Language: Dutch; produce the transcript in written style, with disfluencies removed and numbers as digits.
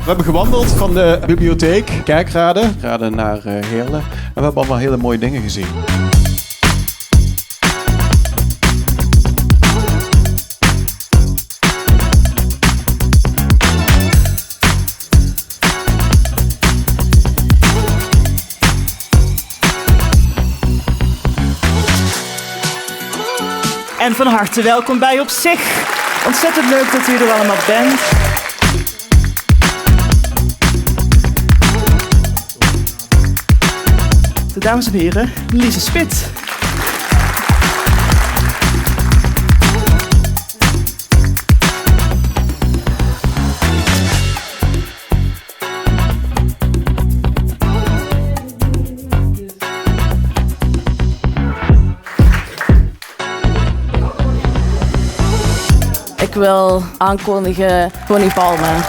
We hebben gewandeld van de bibliotheek, kijkraden naar Heerlen. En we hebben allemaal hele mooie dingen gezien. En van harte welkom bij OPZICH. Ontzettend leuk dat u er allemaal bent. De dames en heren, Lize Spit. Ik wil aankondigen Connie Palmen.